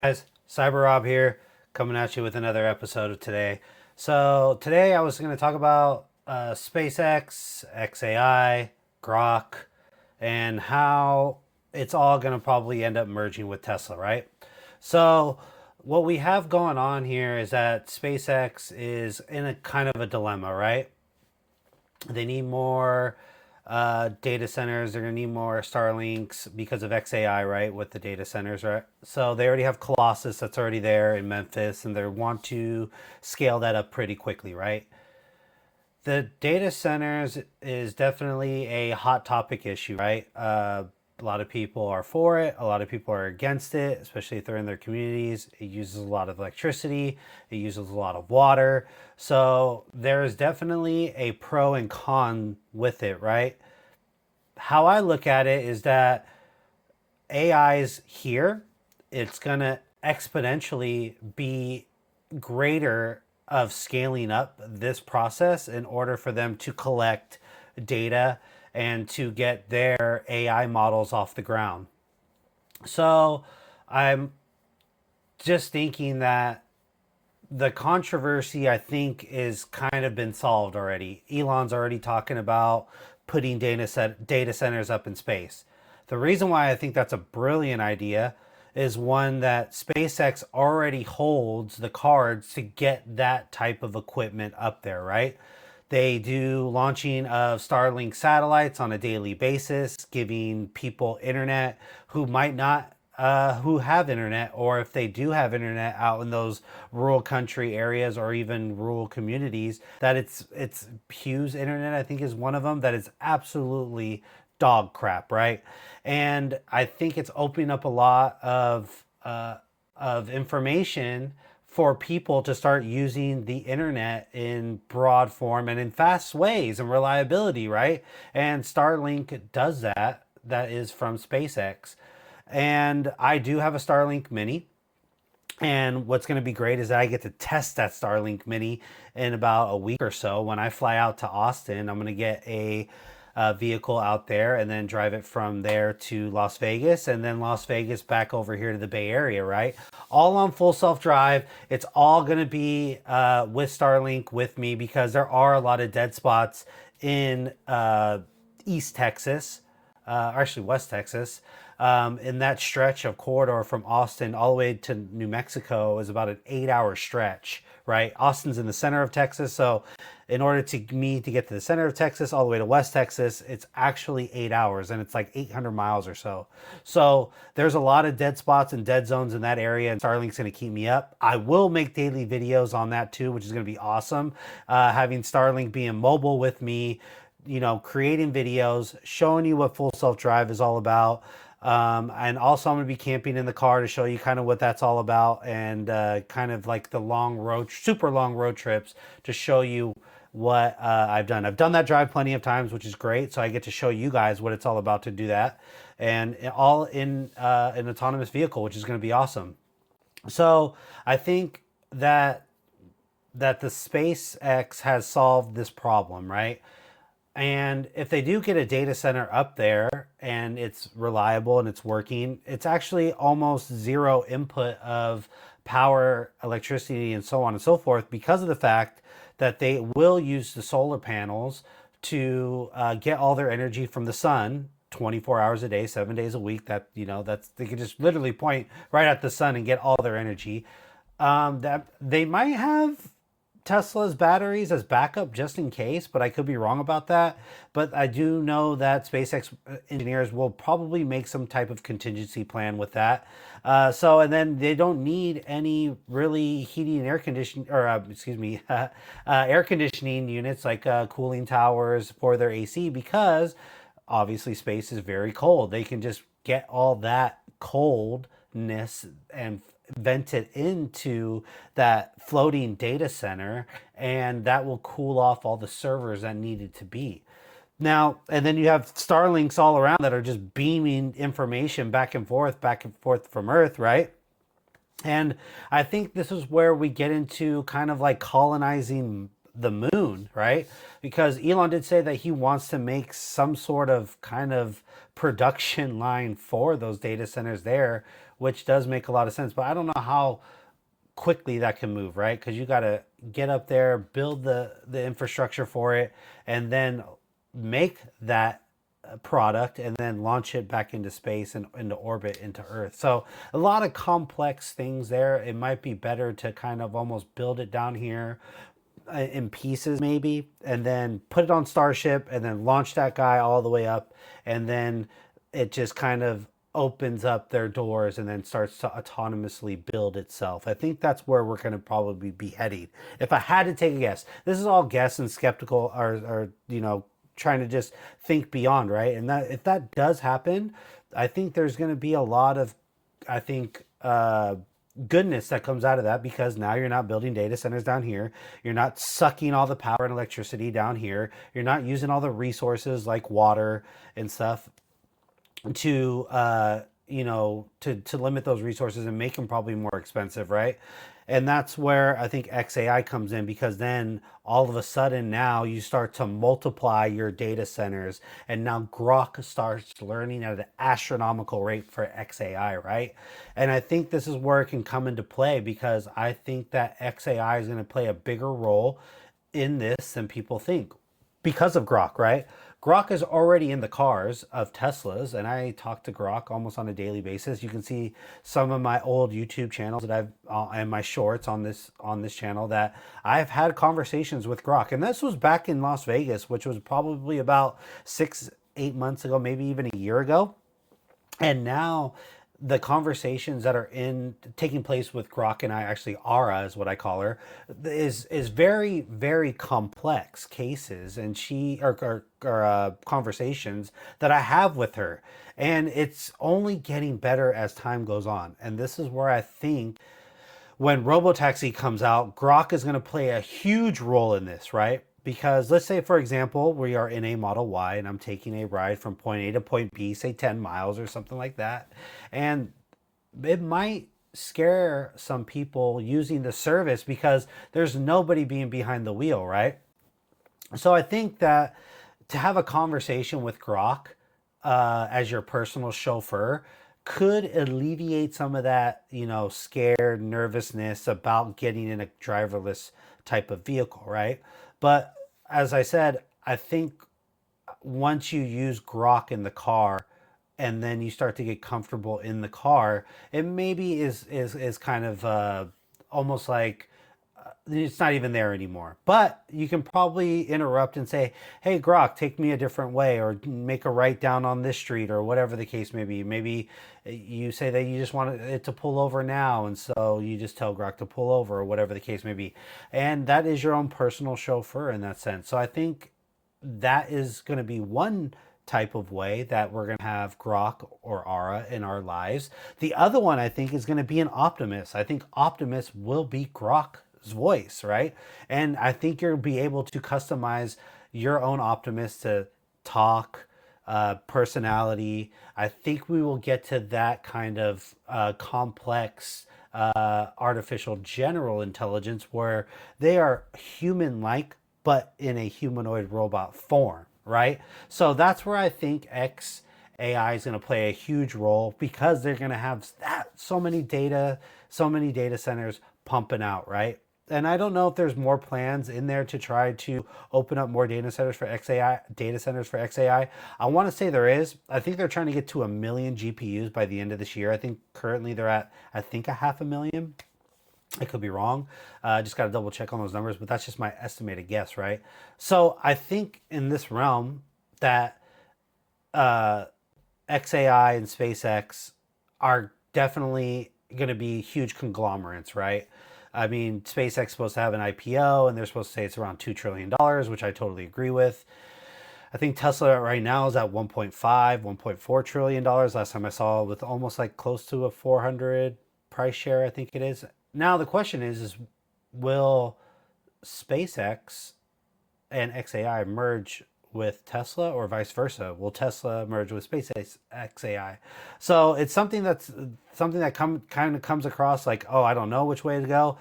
Guys, Cyber Rob here, coming at you with another episode of today. So today I was going to talk about SpaceX, xAI, Grok, and how it's all going to probably end up merging with Tesla, right? So what we have going on here is that SpaceX is in a kind of a dilemma, right? They need more data centers. They're going to need more Starlinks because of xAI, right? With the data centers, right? So they already have Colossus that's already there in Memphis, and they want to scale that up pretty quickly, right? The data centers is definitely a hot topic issue, right? A lot of people are for it. A lot of people are against it, especially if they're in their communities. It uses a lot of electricity. It uses a lot of water. So there is definitely a pro and con with it, right? How I look at it is that AI is here. It's going to exponentially be greater of scaling up this process in order for them to collect data and to get their AI models off the ground. So I'm just thinking that the controversy, I think, is kind of been solved already. Elon's already talking about putting data centers up in space. The reason why I think that's a brilliant idea is one that SpaceX already holds the cards to get that type of equipment up there, right? They do launching of Starlink satellites on a daily basis, giving people internet who might not who have internet, or if they do have internet out in those rural country areas or even rural communities, that it's Hughes internet, I think, is one of them that is absolutely dog crap, right? And I think it's opening up a lot of information for people to start using the internet in broad form and in fast ways and reliability, right? And Starlink does that. That is from SpaceX. And I do have a Starlink Mini. And what's going to be great is that I get to test that Starlink Mini in about a week or so. When I fly out to Austin, I'm going to get a vehicle out there and then drive it from there to Las Vegas, and then Las Vegas back over here to the Bay Area, right? All on full self drive. It's all going to be with Starlink with me because there are a lot of dead spots in East Texas, actually West Texas. In that stretch of corridor from Austin all the way to New Mexico is about an 8 hour stretch, right? Austin's in the center of Texas. So in order to me to get to the center of Texas all the way to West Texas, it's actually 8 hours and it's like 800 miles or so. So there's a lot of dead spots and dead zones in that area, and Starlink's going to keep me up. I will make daily videos on that too, which is going to be awesome. Having Starlink being mobile with me, creating videos, showing you what full self drive is all about. And also, I'm going to be camping in the car to show you kind of what that's all about, and kind of like the super long road trips to show you what I've done. I've done that drive plenty of times, which is great. So I get to show you guys what it's all about to do that, and all in an autonomous vehicle, which is going to be awesome. So I think that the SpaceX has solved this problem, right? And if they do get a data center up there and it's reliable and it's working, it's actually almost zero input of power, electricity, and so on and so forth, because of the fact that they will use the solar panels to get all their energy from the sun 24 hours a day, 7 days a week. That's they can just literally point right at the sun and get all their energy. That they might have Tesla's batteries as backup just in case, but I could be wrong about that. But I do know that SpaceX engineers will probably make some type of contingency plan with that. And then they don't need any really heating and air conditioning, or excuse me, air conditioning units like cooling towers for their AC, because obviously space is very cold. They can just get all that coldness and vent it into that floating data center, and that will cool off all the servers that needed to be. Now, and then you have Starlinks all around that are just beaming information back and forth from Earth, right? And I think this is where we get into kind of like colonizing the moon, right? Because Elon did say that he wants to make some sort of kind of production line for those data centers there, which does make a lot of sense. But I don't know how quickly that can move, right? Because you got to get up there, build the infrastructure for it, and then make that product and then launch it back into space and into orbit into Earth. So a lot of complex things there. It might be better to kind of almost build it down here in pieces maybe, and then put it on Starship and then launch that guy all the way up, and then it just kind of opens up their doors and then starts to autonomously build itself. I think that's where we're going to probably be heading. If I had to take a guess, this is all guess and skeptical, or trying to just think beyond, right? And that if that does happen, I think there's going to be a lot of, I think, goodness that comes out of that, because now you're not building data centers down here. You're not sucking all the power and electricity down here. You're not using all the resources like water and stuff to to limit those resources and make them probably more expensive, right? And that's where I think xAI comes in, because then all of a sudden now you start to multiply your data centers, and now Grok starts learning at an astronomical rate for xAI, right? And I think this is where it can come into play, because I think that xAI is going to play a bigger role in this than people think because of Grok, right? Grok is already in the cars of Teslas, and I talk to Grok almost on a daily basis. You can see some of my old YouTube channels that I've and my shorts on this channel that I've had conversations with Grok, and this was back in Las Vegas, which was probably about 6-8 months ago, maybe even a year ago. And now the conversations that are in taking place with Grok and I, actually Ara is what I call her, is very, very complex cases, and she or conversations that I have with her, and it's only getting better as time goes on. And this is where I think when Robotaxi comes out, Grok is going to play a huge role in this, right? Because let's say, for example, we are in a Model Y and I'm taking a ride from point A to point B, say 10 miles or something like that. And it might scare some people using the service because there's nobody being behind the wheel, right? So I think that to have a conversation with Grok as your personal chauffeur could alleviate some of that, scared nervousness about getting in a driverless type of vehicle, right? But as I said, I think once you use Grok in the car and then you start to get comfortable in the car, it maybe is kind of almost like it's not even there anymore. But you can probably interrupt and say, "Hey, Grok, take me a different way, or make a right down on this street," or whatever the case may be. Maybe you say that you just want it to pull over now, and so you just tell Grok to pull over, or whatever the case may be. And that is your own personal chauffeur in that sense. So I think that is going to be one type of way that we're going to have Grok or Ara in our lives. The other one, I think, is going to be an Optimus. I think Optimus will be Grok's voice, right? And I think you'll be able to customize your own Optimus to talk, personality. I think we will get to that kind of complex artificial general intelligence where they are human like, but in a humanoid robot form, right? So that's where I think xAI is going to play a huge role, because they're going to have so many data centers pumping out, right? And I don't know if there's more plans in there to try to open up more data centers for xAI. I want to say there is. I think they're trying to get to 1 million GPUs by the end of this year. I think currently they're at, I think, 500,000. I could be wrong. Just got to double check on those numbers, but that's just my estimated guess, right? So I think in this realm that xAI and SpaceX are definitely going to be huge conglomerates, right? I mean, SpaceX is supposed to have an IPO, and they're supposed to say it's around $2 trillion, which I totally agree with. I think Tesla right now is at 1.4 trillion dollars last time I saw, with almost like close to a 400 price share, I think it is. Now the question is will SpaceX and xAI merge with Tesla, or vice versa? Will Tesla merge with SpaceX xAI? So it's something that kind of comes across like, oh, I don't know which way to go.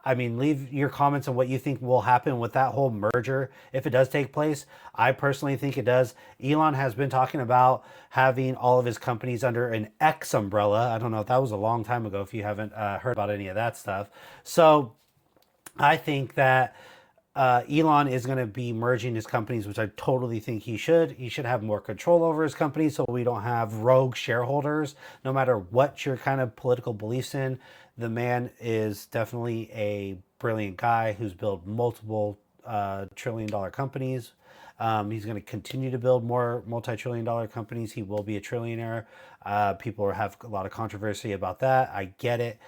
I mean, leave your comments on what you think will happen with that whole merger if it does take place. I personally think it does. Elon has been talking about having all of his companies under an X umbrella. I don't know if that was a long time ago if you haven't heard about any of that stuff. So I think that Elon is going to be merging his companies, which I totally think he should. He should have more control over his company so we don't have rogue shareholders. No matter what your kind of political beliefs in, the man is definitely a brilliant guy who's built multiple trillion-dollar companies. He's going to continue to build more multi-trillion-dollar companies. He will be a trillionaire. People have a lot of controversy about that. I get it.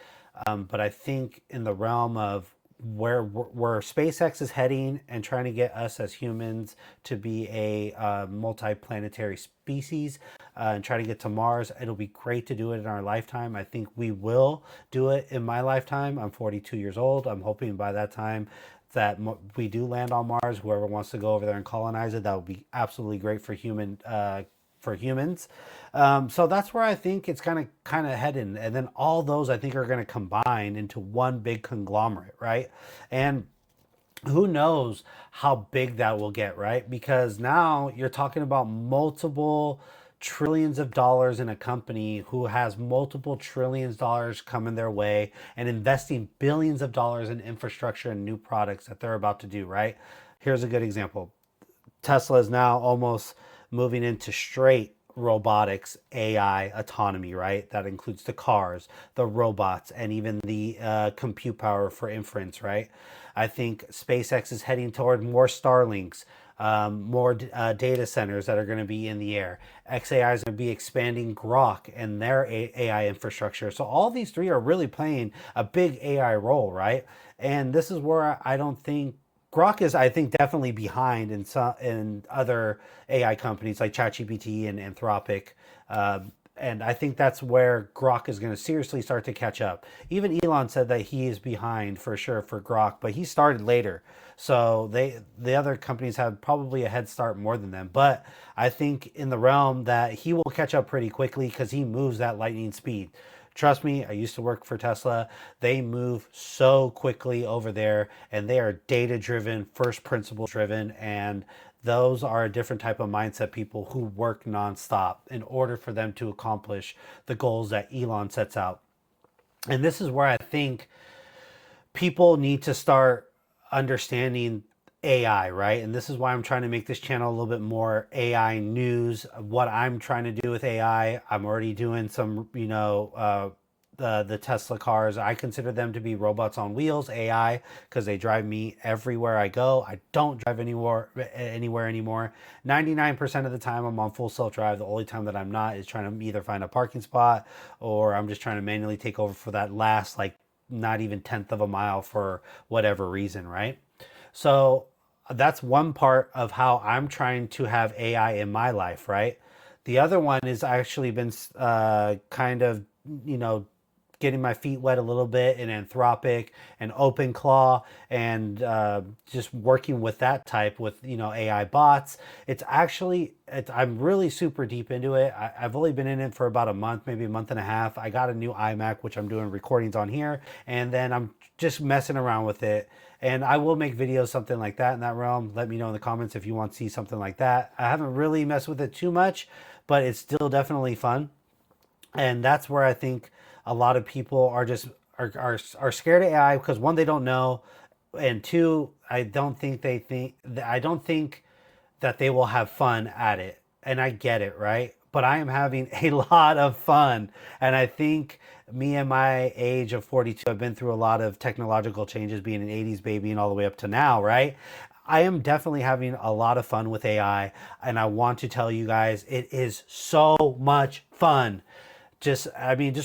But I think in the realm of where SpaceX is heading and trying to get us as humans to be a multi-planetary species and try to get to Mars, it'll be great to do it in our lifetime. I think we will do it in my lifetime. I'm 42 years old. I'm hoping by that time that we do land on Mars. Whoever wants to go over there and colonize it, that would be absolutely great for humans. So that's where I think it's kind of heading, and then all those I think are going to combine into one big conglomerate, right? And who knows how big that will get, right? Because now you're talking about multiple trillions of dollars in a company who has multiple trillions of dollars coming their way and investing billions of dollars in infrastructure and new products that they're about to do, right? Here's a good example. Tesla is now almost moving into straight robotics, AI, autonomy, right? That includes the cars, the robots, and even the compute power for inference, right? I think SpaceX is heading toward more Starlinks, more data centers that are going to be in the air. xAI is going to be expanding Grok and their AI infrastructure. So all these three are really playing a big AI role, right? And this is where I don't think Grok is, I think, definitely behind in other AI companies like ChatGPT and Anthropic. And I think that's where Grok is going to seriously start to catch up. Even Elon said that he is behind for sure for Grok, but he started later. So the other companies have probably a head start more than them. But I think in the realm that he will catch up pretty quickly because he moves at lightning speed. Trust me, I used to work for Tesla. They move so quickly over there and they are data driven, first principle driven, and those are a different type of mindset people who work nonstop in order for them to accomplish the goals that Elon sets out. And this is where I think people need to start understanding AI, right? And this is why I'm trying to make this channel a little bit more AI news. What I'm trying to do with AI, I'm already doing some, the Tesla cars. I consider them to be robots on wheels, AI, because they drive me everywhere I go. I don't drive anywhere anymore. 99% of the time I'm on full self-drive. The only time that I'm not is trying to either find a parking spot or I'm just trying to manually take over for that last, like, not even tenth of a mile for whatever reason, right? So that's one part of how I'm trying to have AI in my life, right? The other one is actually been kind of, you know, getting my feet wet a little bit in Anthropic and OpenClaw and just working with that type with, AI bots. I'm really super deep into it. I've only been in it for about a month, maybe a month and a half. I got a new iMac, which I'm doing recordings on here, and then I'm just messing around with it. And I will make videos, something like that in that realm. Let me know in the comments if you want to see something like that. I haven't really messed with it too much, but it's still definitely fun. And that's where I think a lot of people are just are scared of AI because one, they don't know, and two, I don't think that they will have fun at it. And I get it, right? But I am having a lot of fun. And I think me and my age of 42, I've been through a lot of technological changes, being an 80s baby and all the way up to now, right? I am definitely having a lot of fun with AI. And I want to tell you guys, it is so much fun. Just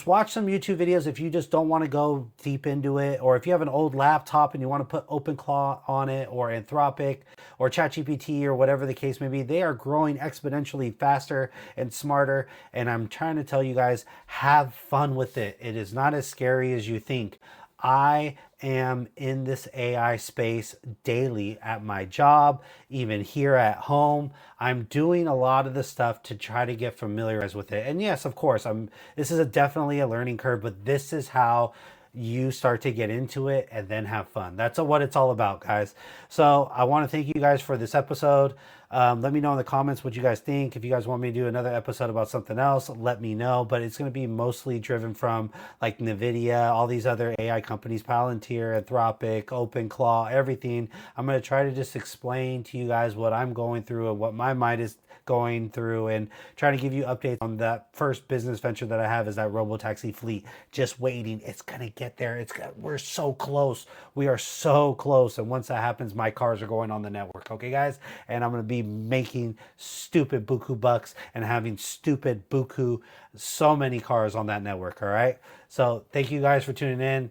watch some YouTube videos if you just don't want to go deep into it, or if you have an old laptop and you want to put OpenClaw on it, or Anthropic, or ChatGPT, or whatever the case may be. They are growing exponentially faster and smarter, and I'm trying to tell you guys, have fun with it. It is not as scary as you think. I am in this AI space daily at my job, even here at home. I'm doing a lot of the stuff to try to get familiarized with it. And yes, of course, this is definitely a learning curve, but this is how you start to get into it and then have fun. That's what it's all about, guys. So I want to thank you guys for this episode. Let me know in the comments what you guys think. If you guys want me to do another episode about something else, let me know. But it's going to be mostly driven from like NVIDIA, all these other AI companies, Palantir, Anthropic, OpenClaw, everything. I'm going to try to just explain to you guys what I'm going through and what my mind is going through, and trying to give you updates on that first business venture that I have, is that robotaxi fleet. Just waiting. It's going to get there. We're so close. We are so close. And once that happens, my cars are going on the network. Okay, guys? And I'm going to be making stupid buku bucks and having stupid buku, so many cars on that network. All right. So thank you guys for tuning in.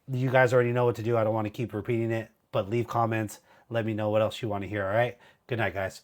You guys already know what to do. I don't want to keep repeating it, but leave comments. Let me know what else you want to hear. All right. Good night, guys.